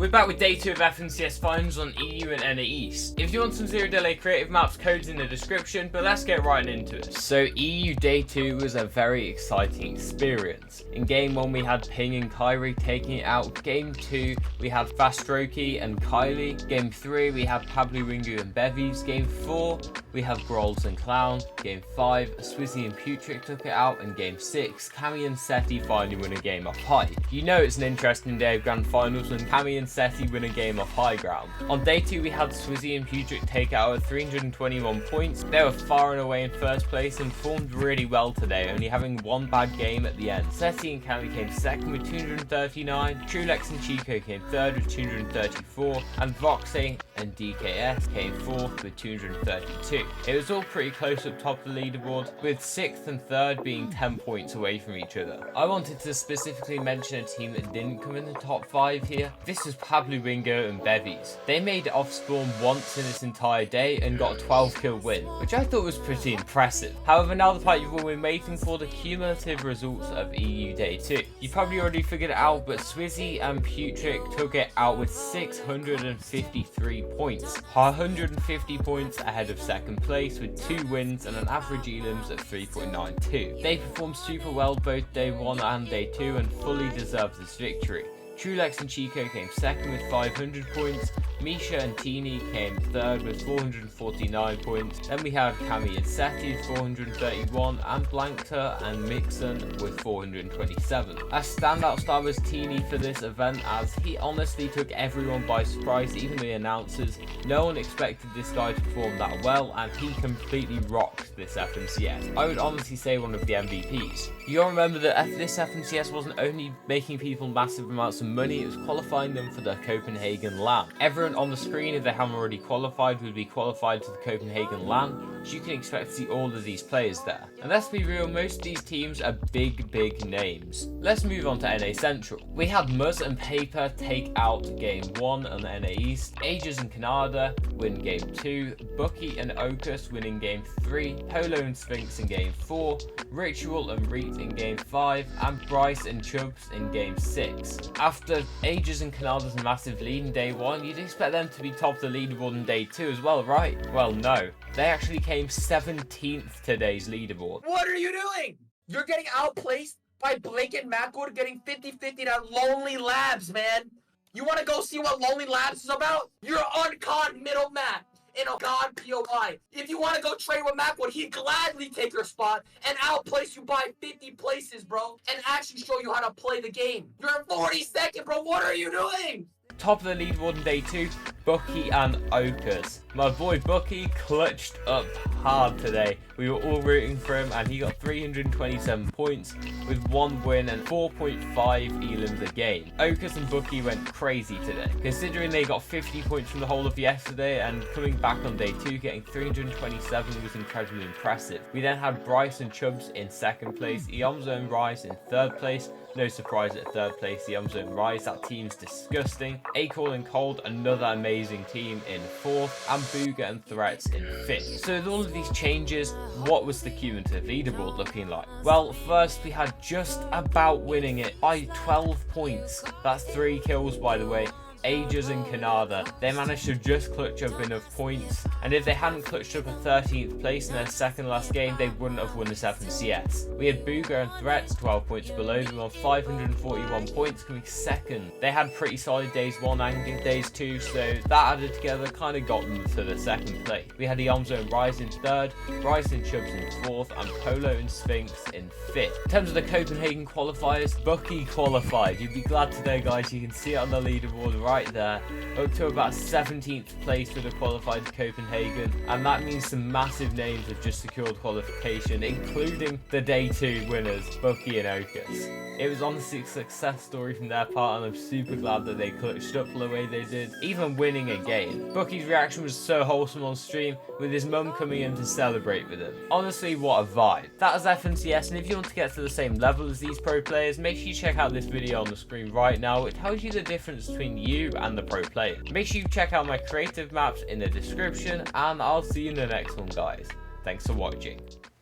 We're back with day 2 of FNCS finals on EU and NA East. If you want some zero delay creative maps, codes in the description, but let's get right into it. So EU day 2 was a very exciting experience. In game 1 we had Ping and Kyrie taking it out. Game 2 we had Fastroki and Kylie. Game 3 we had Pablo Ringu and Bevies. Game 4 we have Grolls and Clown. Game 5 Swizzy and Putrick took it out, and Game 6 Cammy and Seti finally win a game off high. You know it's an interesting day of grand finals when Cammy and Seti win a game off high ground. On day 2 we had Swizzy and Putrick take out at 321 points. They were far and away in first place and formed really well today, only having one bad game at the end. Seti and Cammy came second with 239, Trulex and Chico came third with 234, and Voxy and DKS came fourth with 232. It was all pretty close up top of the leaderboard, with 6th and 3rd being 10 points away from each other. I wanted to specifically mention a team that didn't come in the top 5 here. This was Pablo Ringo and Bevies. They made it off spawn once in this entire day and got a 12 kill win, which I thought was pretty impressive. However, now the part you've all been waiting for, the cumulative results of EU day 2. You probably already figured it out, but Swizzy and Putrick took it out with 653 points, 150 points ahead of second place with 2 wins and an average elims of 3.92. They performed super well both day 1 and day 2 and fully deserved this victory. Trulex and Chico came second with 500 points, Misha and Teeny came third with 449 points, then we had Cammy and Seti with 431, and Blankter and Mixon with 427. A standout star was Teeny for this event, as he honestly took everyone by surprise, even the announcers. No one expected this guy to perform that well, and he completely rocked this FNCS. I would honestly say one of the MVPs. You'll remember that this FNCS wasn't only making people massive amounts of money, it was qualifying them for the Copenhagen LAN. Everyone on the screen, if they haven't already qualified, would be qualified to the Copenhagen LAN, so you can expect to see all of these players there. And let's be real, most of these teams are big names. Let's move on to NA Central. We had Muzz and Paper take out game 1 on the NA East, Ages and Canada win game 2, Bucky and Ocus winning game 3, Polo and Sphinx in game 4, Ritual and Reet in game 5, and Bryce and Chubbs in game 6. After Ages and Canada's massive lead in day 1, you'd expect them to be top of the leaderboard in day 2 as well, right? Well, no. They actually came 17th today's leaderboard. What are you doing? You're getting outplaced by Blake and Macwood getting 50-50 at Lonely Labs, man. You want to go see what Lonely Labs is about? You're on COD middle map in a God POI. If you want to go trade with Macwood, he'd gladly take your spot and outplace you by 50 places, bro, and actually show you how to play the game. You're 42nd, bro. What are you doing? Top of the leaderboard in day 2, Bucky and Ocus. My boy Bucky clutched up hard today. We were all rooting for him, and he got 327 points with 1 win and 4.5 elims a game. Ocus and Bucky went crazy today, considering they got 50 points from the whole of yesterday, and coming back on day 2 getting 327 was incredibly impressive. We then had Bryce and Chubbs in 2nd place, Iomzo and Rise in 3rd place. No surprise at 3rd place, Iomzo and Rise, that team's disgusting. Acorn and Cold, another amazing team, in 4th, and Booga and Threats in 5th. So with all of these changes, what was the cumulative leaderboard looking like? Well, first we had just about winning it by 12 points. That's 3 kills, by the way. Ages and Canada, they managed to just clutch up enough points, and if they hadn't clutched up a 13th place in their second last game, they wouldn't have won this FNCS. We had Booga and Threats 12 points below them on 541 points, coming 2nd. They had pretty solid days 1 and days 2, so that added together kind of got them to the 2nd place. We had Iomzo and Rise in 3rd, Bryce and Chubbs in 4th, and Polo and Sphinx in 5th. In terms of the Copenhagen qualifiers, Bucky qualified. You'd be glad to know, guys, you can see it on the leaderboard right there, up to about 17th place for the qualified Copenhagen, and that means some massive names have just secured qualification, including the day 2 winners, Bucky and Ocus. It was honestly a success story from their part, and I'm super glad that they clutched up the way they did, even winning a game. Bucky's reaction was so wholesome on stream, with his mum coming in to celebrate with him. Honestly, what a vibe. That is FNCS, and if you want to get to the same level as these pro players, make sure you check out this video on the screen right now. It tells you the difference between you and the pro player. Make sure you check out my creative maps in the description, and I'll see you in the next one, guys. Thanks for watching.